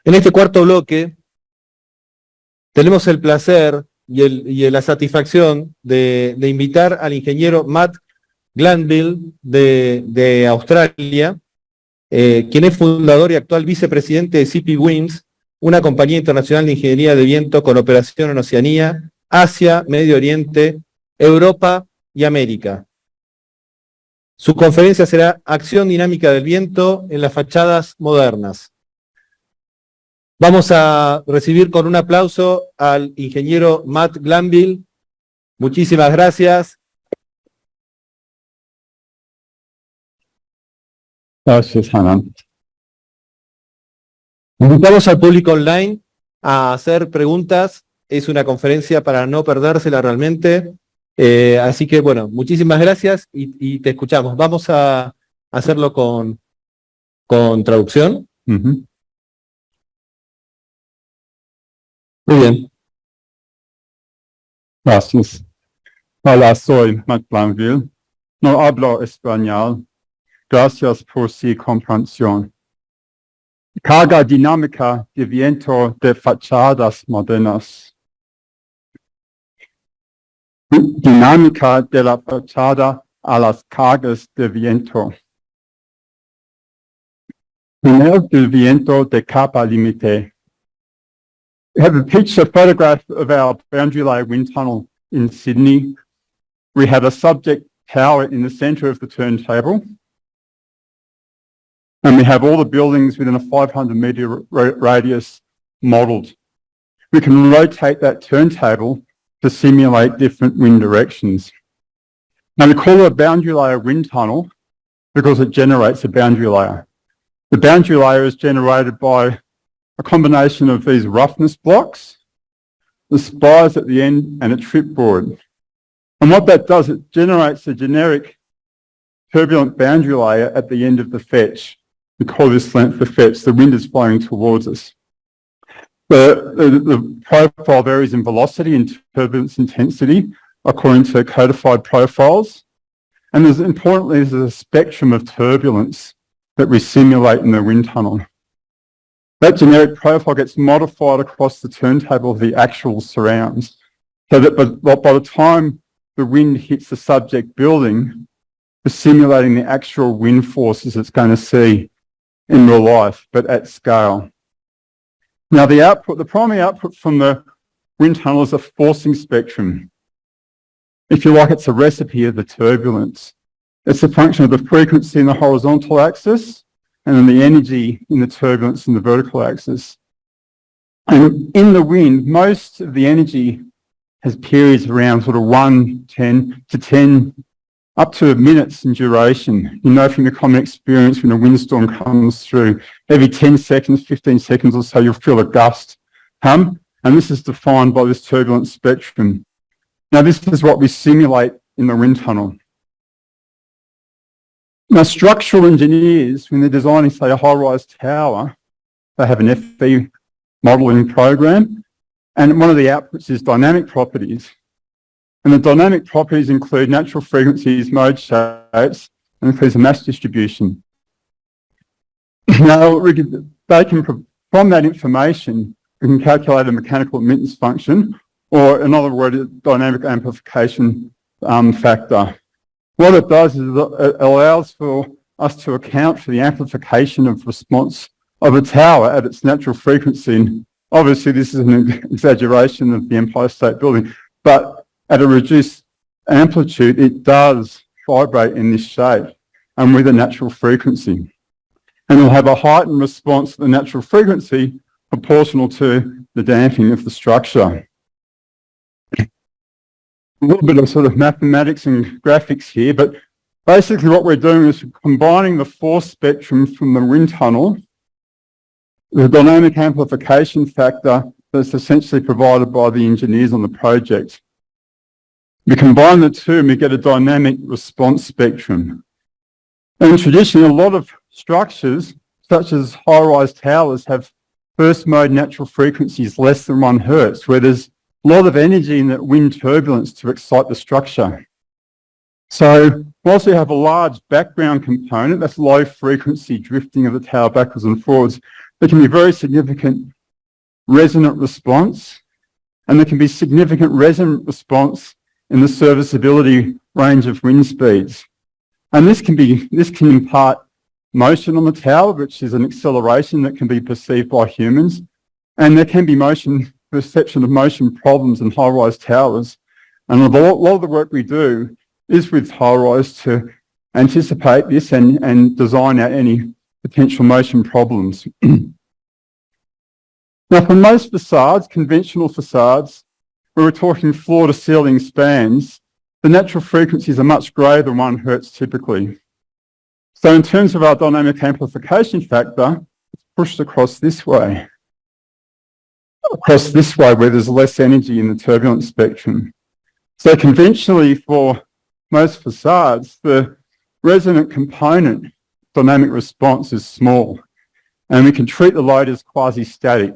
En este cuarto bloque tenemos el placer y la satisfacción de invitar al ingeniero Matt Glenville de Australia, quien es fundador y actual vicepresidente de CP Winds, una compañía internacional de ingeniería de viento con operación en Oceanía, Asia, Medio Oriente, Europa y América. Su conferencia será Acción, Dinámica del Viento en las Fachadas Modernas. Vamos a recibir con un aplauso al ingeniero Matt Glenville. Muchísimas gracias. Gracias, Hanan. Invitamos al público online a hacer preguntas. Es una conferencia para no perdérsela realmente. Así que, bueno, muchísimas gracias y te escuchamos. Vamos a hacerlo con traducción. Muy bien. Gracias. Hola, soy Matt Glenville. No hablo español. Gracias por su comprensión. Carga dinámica de viento de fachadas modernas. Dinámica de la fachada a las cargas de viento. Túnel del viento de capa límite. We have a photograph of our boundary layer wind tunnel in Sydney. We have a subject tower in the centre of the turntable. And we have all the buildings within a 500-metre radius modelled. We can rotate that turntable to simulate different wind directions. Now we call it a boundary layer wind tunnel because it generates a boundary layer. The boundary layer is generated by a combination of these roughness blocks, the spires at the end, and a tripboard. And what that does, it generates a generic turbulent boundary layer at the end of the fetch. We call this length the fetch. The wind is flowing towards us. The profile varies in velocity and turbulence intensity according to codified profiles. And importantly, there's a spectrum of turbulence that we simulate in the wind tunnel. That generic profile gets modified across the turntable of the actual surrounds, so that by the time the wind hits the subject building, we're simulating the actual wind forces it's going to see in real life, but at scale. Now the primary output from the wind tunnel is a forcing spectrum. If you like, it's a recipe of the turbulence. It's a function of the frequency in the horizontal axis and then the energy in the turbulence in the vertical axis. And in the wind, most of the energy has periods around sort of 1, 10 to 10, up to minutes in duration. You know from your common experience when a windstorm comes through, every 10 seconds, 15 seconds or so, you'll feel a gust come, and this is defined by this turbulent spectrum. Now, this is what we simulate in the wind tunnel. Now, structural engineers, when they're designing, say, a high-rise tower, they have an FE modelling program, and one of the outputs is dynamic properties. And the dynamic properties include natural frequencies, mode shapes, and includes a mass distribution. Now, from that information, we can calculate a mechanical admittance function, or another word, a dynamic amplification factor. What it does is it allows for us to account for the amplification of response of a tower at its natural frequency. And obviously, this is an exaggeration of the Empire State Building, but at a reduced amplitude, it does vibrate in this shape and with a natural frequency. And it'll have a heightened response to the natural frequency proportional to the damping of the structure. A little bit of sort of mathematics and graphics here, but basically what we're doing is combining the force spectrum from the wind tunnel, the dynamic amplification factor that's essentially provided by the engineers on the project. We combine the two and we get a dynamic response spectrum. And traditionally, a lot of structures, such as high-rise towers, have first mode natural frequencies less than 1 hertz, where there's a lot of energy in that wind turbulence to excite the structure. So whilst we have a large background component, that's low frequency drifting of the tower backwards and forwards, there can be very significant resonant response, and there can be significant resonant response in the serviceability range of wind speeds. And this can impart motion on the tower, which is an acceleration that can be perceived by humans. And there can be perception of motion problems in high-rise towers. And a lot of the work we do is with high-rise to anticipate this and design out any potential motion problems. Now, for most facades, conventional facades, where we're talking floor-to-ceiling spans, the natural frequencies are much greater than 1 Hertz typically. So in terms of our dynamic amplification factor, it's pushed across this way where there's less energy in the turbulence spectrum. So conventionally for most facades, the resonant component dynamic response is small, and we can treat the load as quasi-static.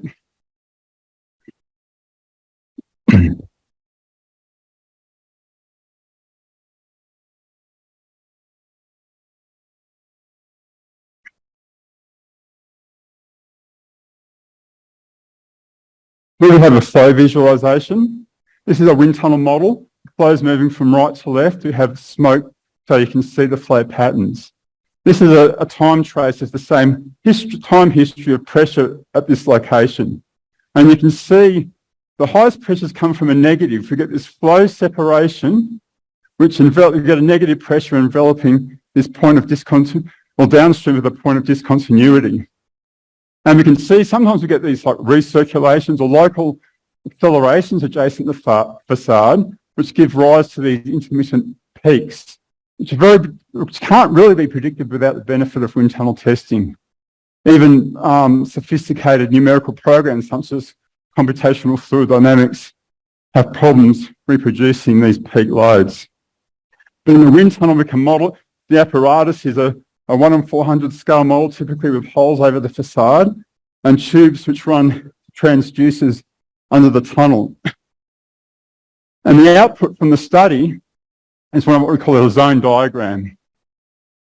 Here we have a flow visualization. This is a wind tunnel model. Flows moving from right to left. We have smoke so you can see the flow patterns. This is a time trace of the same time history of pressure at this location. And you can see the highest pressures come from a negative. We get this flow separation, which we get a negative pressure enveloping this point of discontinuity, or downstream of the point of discontinuity. And we can see sometimes we get these like recirculations or local accelerations adjacent to the facade, which give rise to these intermittent peaks, which can't really be predicted without the benefit of wind tunnel testing. Even sophisticated numerical programs such as computational fluid dynamics have problems reproducing these peak loads. But in the wind tunnel, we can model. The apparatus is a 1 in 400 scale model, typically with holes over the facade and tubes which run transducers under the tunnel. And the output from the study is what we call a zone diagram.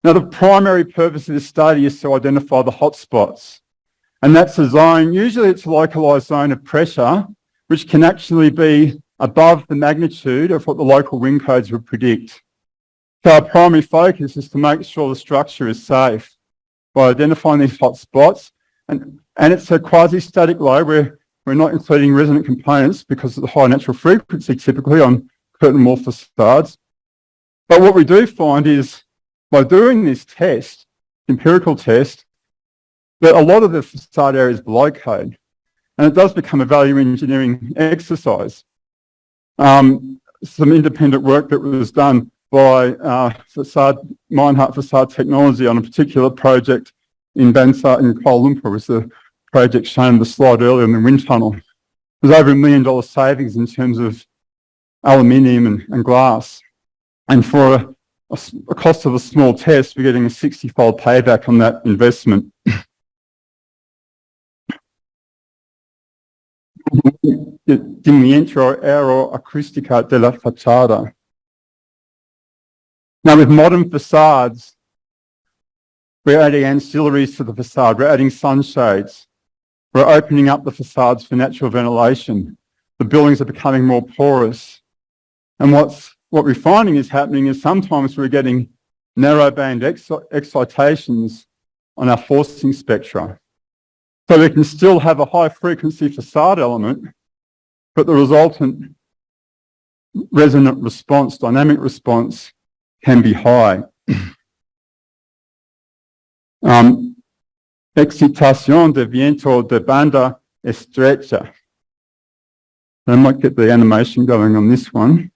Now, the primary purpose of this study is to identify the hotspots. And that's a zone, usually it's a localised zone of pressure, which can actually be above the magnitude of what the local wind codes would predict. So our primary focus is to make sure the structure is safe by identifying these hot spots. And it's a quasi-static load where we're not including resonant components because of the high natural frequency typically on curtain wall facades. But what we do find is by doing this test, empirical test, that a lot of the facade area is below code. And it does become a value engineering exercise. Some independent work that was done by Meinhardt Facade Technology on a particular project in Bansar in Kuala Lumpur, was the project shown in the slide earlier in the wind tunnel. It was over $1 million savings in terms of aluminium and glass. And for a cost of a small test, we're getting a 60-fold payback on that investment. Diminuendo aeroacústica de la fachada. Now, with modern facades, we're adding ancillaries to the facade. We're adding sunshades. We're opening up the facades for natural ventilation. The buildings are becoming more porous. And what we're finding is happening is sometimes we're getting narrowband excitations on our forcing spectra. So we can still have a high-frequency facade element, but the resultant resonant response, dynamic response, can be high. Excitación de viento de banda estrecha. I might get the animation going on this one.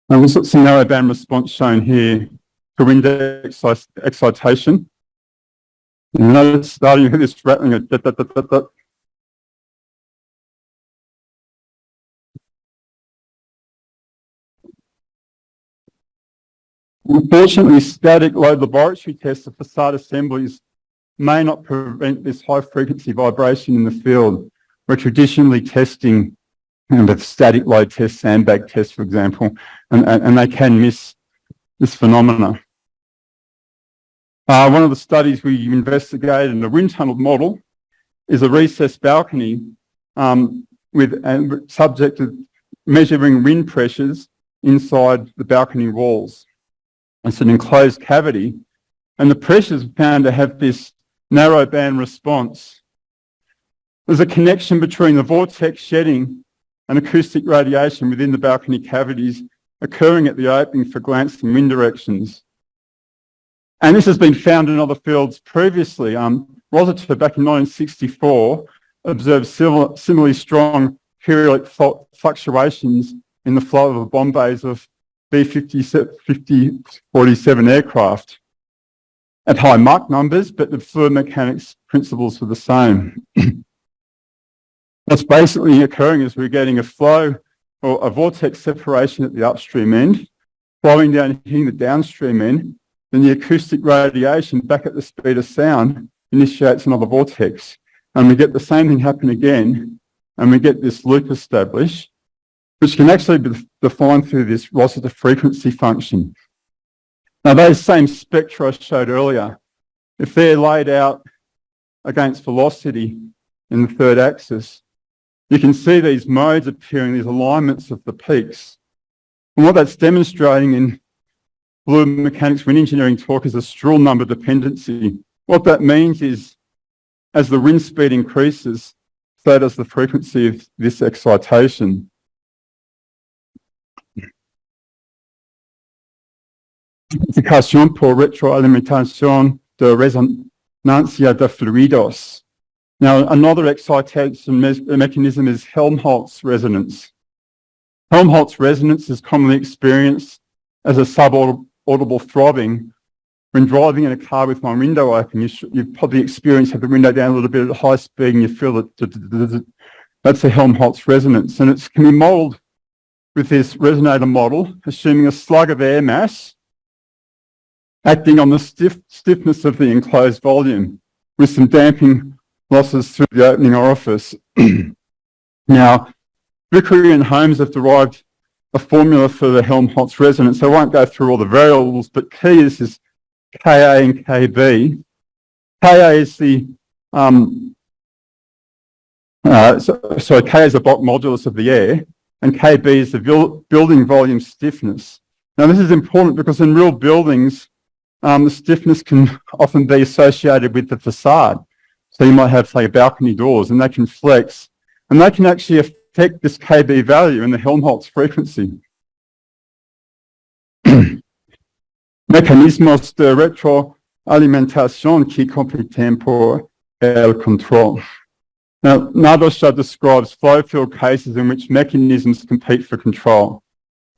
And we've got some narrowband response shown here to wind excitation. And notice starting with this rattling of Unfortunately, static load laboratory tests of facade assemblies may not prevent this high-frequency vibration in the field. We're traditionally testing with static load tests, sandbag tests, for example, and they can miss this phenomena. One of the studies we investigated in the wind tunnel model is a recessed balcony subject to measuring wind pressures inside the balcony walls. It's an enclosed cavity, and the pressures are found to have this narrow band response. There's a connection between the vortex shedding and acoustic radiation within the balcony cavities occurring at the opening for glancing wind directions. And this has been found in other fields previously. Rossiter back in 1964 observed similarly strong periodic fluctuations in the flow of the bomb bays of B-50-47 aircraft at high Mach numbers, but the fluid mechanics principles were the same. What's basically occurring is we're getting a flow or a vortex separation at the upstream end, flowing down and hitting the downstream end, then the acoustic radiation back at the speed of sound initiates another vortex. And we get the same thing happen again, and we get this loop established, which can actually be defined through this Rossiter frequency function. Now, those same spectra I showed earlier, if they're laid out against velocity in the third axis, you can see these modes appearing, these alignments of the peaks. And what that's demonstrating in fluid mechanics wind engineering talk is a Strull number dependency. What that means is, as the wind speed increases, so does the frequency of this excitation. Explicación por retroalimentación de resonancia de fluidos. Now, another excitation mechanism is Helmholtz resonance. Helmholtz resonance is commonly experienced as a subaudible throbbing. When driving in a car with one window open, you've probably experienced have the window down a little bit at high speed and you feel it. That's a Helmholtz resonance. And it can be modelled with this resonator model, assuming a slug of air mass acting on the stiffness of the enclosed volume with some damping losses through the opening orifice. Now, Vickery and Holmes have derived a formula for the Helmholtz resonance. I won't go through all the variables, but key is Ka and Kb. Ka is the Ka is the Bock modulus of the air, and Kb is the building volume stiffness. Now, this is important because in real buildings, the stiffness can often be associated with the facade. So you might have, say, balcony doors, and they can flex, and they can actually affect this Kb value in the Helmholtz frequency. Mecanismos de retroalimentación que compiten por el control. Now, Nadosha describes flow field cases in which mechanisms compete for control.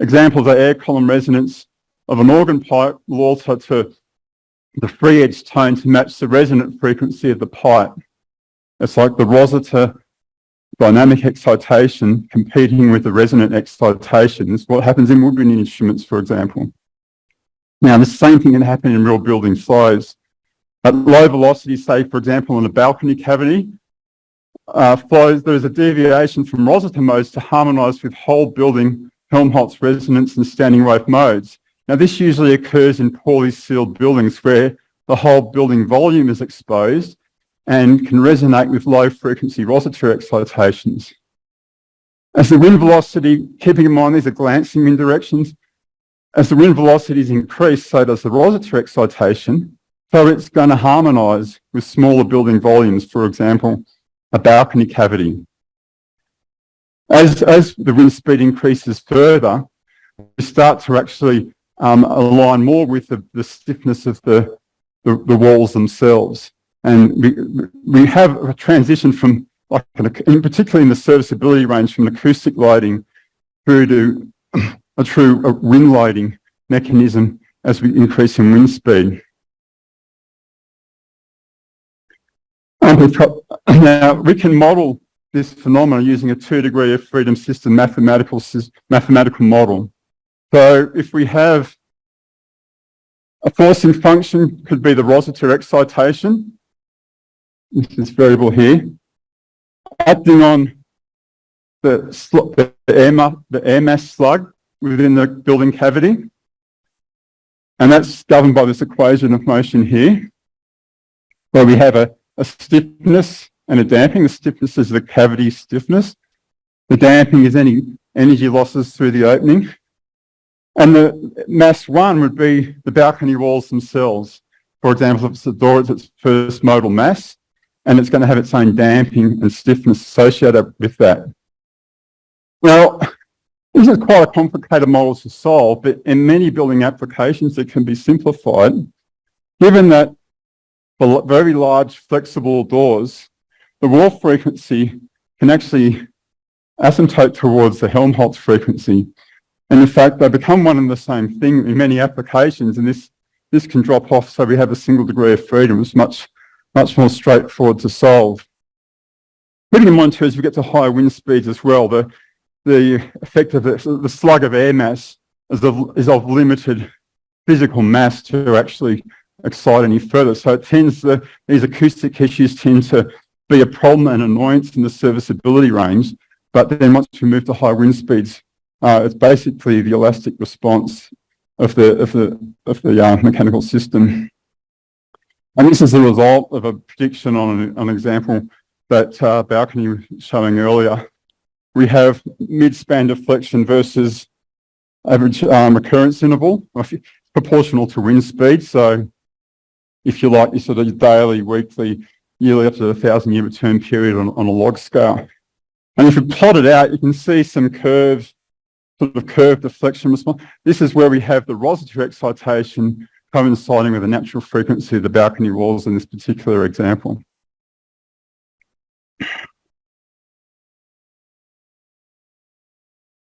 Examples are air column resonance of an organ pipe will alter to the free edge tone to match the resonant frequency of the pipe. It's like the Rossiter dynamic excitation competing with the resonant excitation. This is what happens in woodwind instruments, for example. Now, the same thing can happen in real building flows. At low velocity, say, for example, in a balcony cavity, flows, there is a deviation from Rossiter modes to harmonise with whole building Helmholtz resonance and standing wave modes. Now, this usually occurs in poorly sealed buildings where the whole building volume is exposed and can resonate with low frequency Rossiter excitations. As the wind velocity, keeping in mind these are glancing wind directions, as the wind velocities increase, so does the Rossiter excitation, so it's going to harmonise with smaller building volumes, for example, a balcony cavity. As the wind speed increases further, we start to actually align more with the stiffness of the walls themselves. And we have a transition from, in particularly in the serviceability range, from an acoustic loading through to a true wind loading mechanism as we increase in wind speed. Now, we can model this phenomenon using a 2 degree of freedom system mathematical model. So if we have a forcing function, could be the Rossiter excitation, this variable here, acting on the air mass slug within the building cavity. And that's governed by this equation of motion here, where we have a stiffness and a damping. The stiffness is the cavity stiffness. The damping is any energy losses through the opening. And the mass one would be the balcony walls themselves. For example, if it's a door, it's its first modal mass, and it's going to have its own damping and stiffness associated with that. Now, this is quite a complicated model to solve, but in many building applications, it can be simplified, given that for very large flexible doors, the wall frequency can actually asymptote towards the Helmholtz frequency. And in fact, they become one and the same thing in many applications, and this can drop off, so we have a single degree of freedom. It's much more straightforward to solve. Keeping in mind too, as we get to higher wind speeds as well, the effect of the slug of air mass is of limited physical mass to actually excite any further. So it tends these acoustic issues tend to be a problem and annoyance in the serviceability range. But then once we move to high wind speeds, it's basically the elastic response of the mechanical system. And this is a result of a prediction on an example that Balcony was showing earlier. We have mid-span deflection versus average recurrence interval, proportional to wind speed. So if you like, your sort of daily, weekly, yearly, up to 1,000-year return period on a log scale. And if you plot it out, you can see some curved deflection response. This is where we have the Rossiter excitation coinciding with the natural frequency of the balcony walls in this particular example.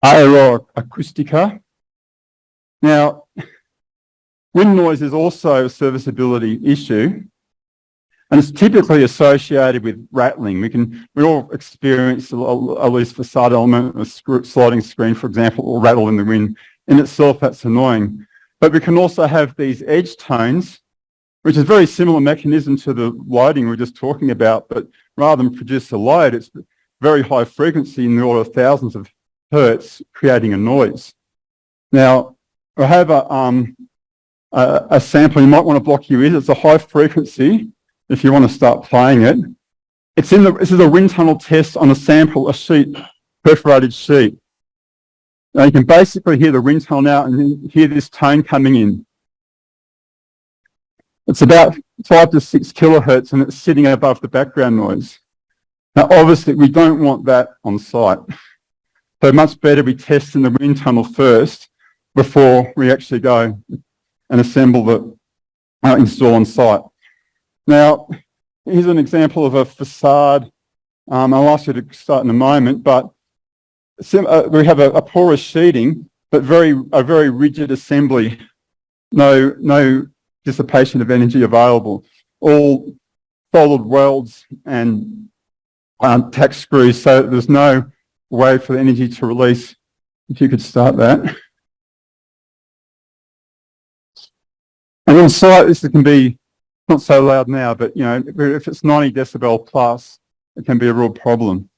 Aeroacustica. Now, wind noise is also a serviceability issue, and it's typically associated with rattling. We all experience at least facade element, a sliding screen, for example, or rattle in the wind. In itself, that's annoying. But we can also have these edge tones, which is a very similar mechanism to the loading we were just talking about, but rather than produce a load, it's very high frequency in the order of thousands of hertz, creating a noise. Now, I have a sample you might want to block your ears. It's a high frequency. If you want to start playing it, this is a wind tunnel test on a sample, a sheet, perforated sheet. Now you can basically hear the wind tunnel now and hear this tone coming in. It's about 5 to 6 kilohertz and it's sitting above the background noise. Now obviously we don't want that on site. So much better we test in the wind tunnel first before we actually go and assemble the install on site. Now, here's an example of a facade. I'll ask you to start in a moment, but we have a porous sheeting, but a very rigid assembly. No dissipation of energy available. All solid welds and tack screws, so there's no way for the energy to release. If you could start that. And on site, this can be not so loud now, but you know, if it's 90 decibel plus, it can be a real problem.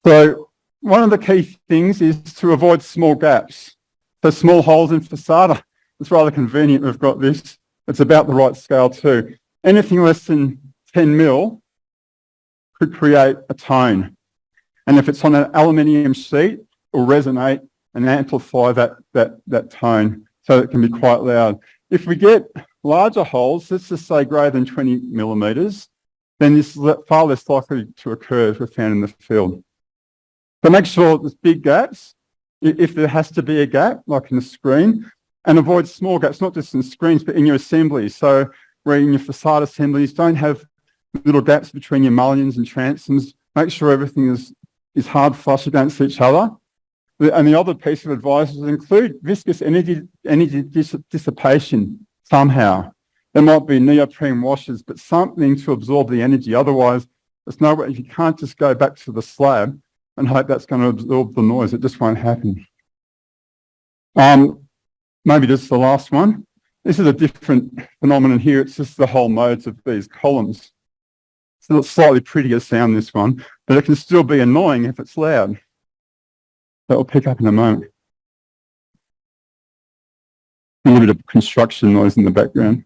So one of the key things is to avoid small gaps. So small holes in facade, it's rather convenient we've got this. It's about the right scale too. Anything less than 10 mil could create a tone. And if it's on an aluminium sheet, it will resonate and amplify that tone, so it can be quite loud. If we get larger holes, let's just say greater than 20 millimetres, then this is far less likely to occur as we're found in the field. So make sure there's big gaps, if there has to be a gap, like in the screen, and avoid small gaps, not just in screens, but in your assemblies. So where in your facade assemblies, don't have little gaps between your mullions and transoms. Make sure everything is hard flush against each other. And the other piece of advice is include viscous energy dissipation somehow. There might be neoprene washers, but something to absorb the energy. Otherwise, there's no way. You can't just go back to the slab and hope that's going to absorb the noise. It just won't happen. Maybe just the last one. This is a different phenomenon here. It's just the whole modes of these columns. So it's slightly prettier sound, this one, but it can still be annoying if it's loud. That will pick up in a moment. A little bit of construction noise in the background.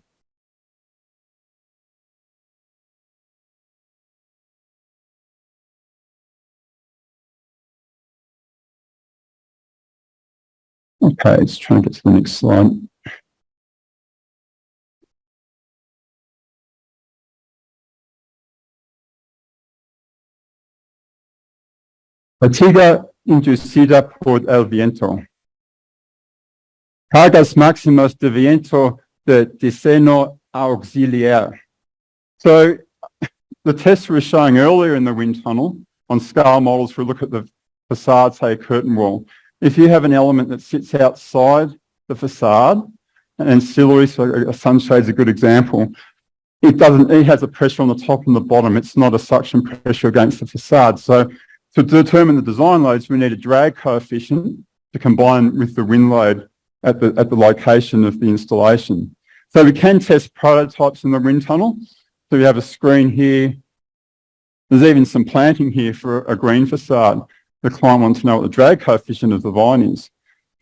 Okay, let's try and get to the next slide. Fatiga inducida por el viento. Cargas máximas de viento de diseño auxiliar. So the test we were showing earlier in the wind tunnel on scale models, we look at the facade, say a curtain wall. If you have an element that sits outside the facade, and ancillary, so a sunshade is a good example, it has a pressure on the top and the bottom. It's not a suction pressure against the facade. So to determine the design loads, we need a drag coefficient to combine with the wind load at the location of the installation. So we can test prototypes in the wind tunnel. So we have a screen here. There's even some planting here for a green facade. The client wants to know what the drag coefficient of the vine is.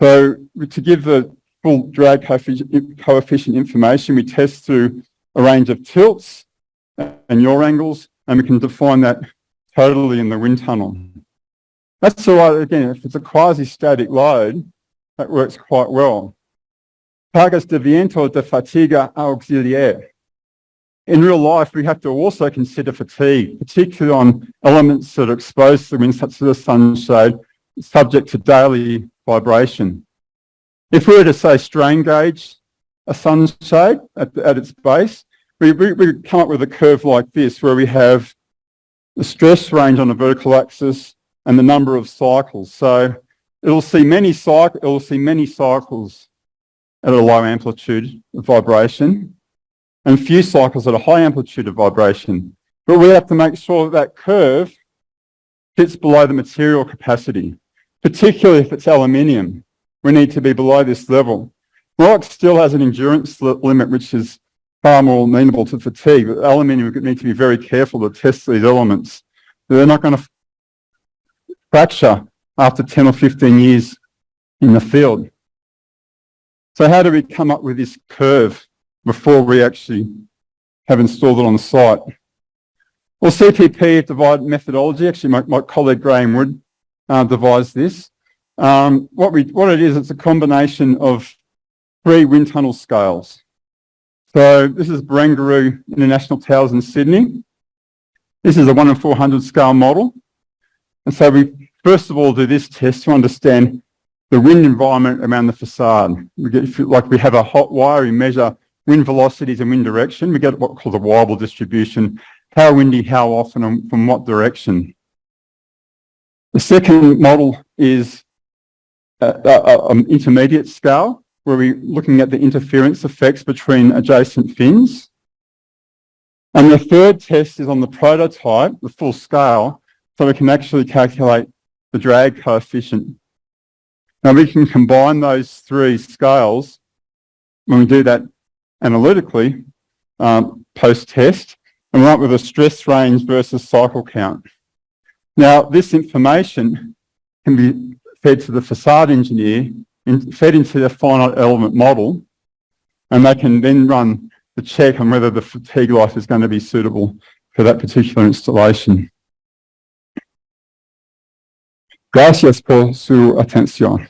So to give the full drag coefficient information, we test through a range of tilts and yaw angles, and we can define that totally in the wind tunnel. That's all right, again, if it's a quasi-static load, that works quite well. Cargas de viento de fatiga auxiliar. In real life, we have to also consider fatigue, particularly on elements that are exposed to the wind, such as the sunshade, subject to daily vibration. If we were to, say, strain gauge a sunshade at its base, we come up with a curve like this, where we have the stress range on the vertical axis and the number of cycles. So it'll see many cycles at a low amplitude of vibration, and few cycles at a high amplitude of vibration. But we have to make sure that curve fits below the material capacity, particularly if it's aluminium. We need to be below this level. Rock still has an endurance limit which is far more amenable to fatigue, but aluminium, we need to be very careful to test these elements. They're not going to fracture after 10 or 15 years in the field. So how do we come up with this curve before we actually have installed it on the site? Well, CPP devised methodology. Actually, my colleague Graham Wood devised this. What it is, it's a combination of 3 wind tunnel scales. So this is Barangaroo International Towers in Sydney. This is a 1 in 400 scale model. And so we first of all do this test to understand the wind environment around the facade. We have a hot wire, we measure wind velocities and wind direction. We get what's called a Weibull distribution. How windy, how often, and from what direction. The second model is an intermediate scale, where we're looking at the interference effects between adjacent fins. And the third test is on the prototype, the full scale, so we can actually calculate the drag coefficient. Now we can combine those 3 scales when we do that analytically, post-test, and we're up with a stress range versus cycle count. Now this information can be fed to the facade engineer, fed into their finite element model, and they can then run the check on whether the fatigue life is going to be suitable for that particular installation. Gracias por su atención.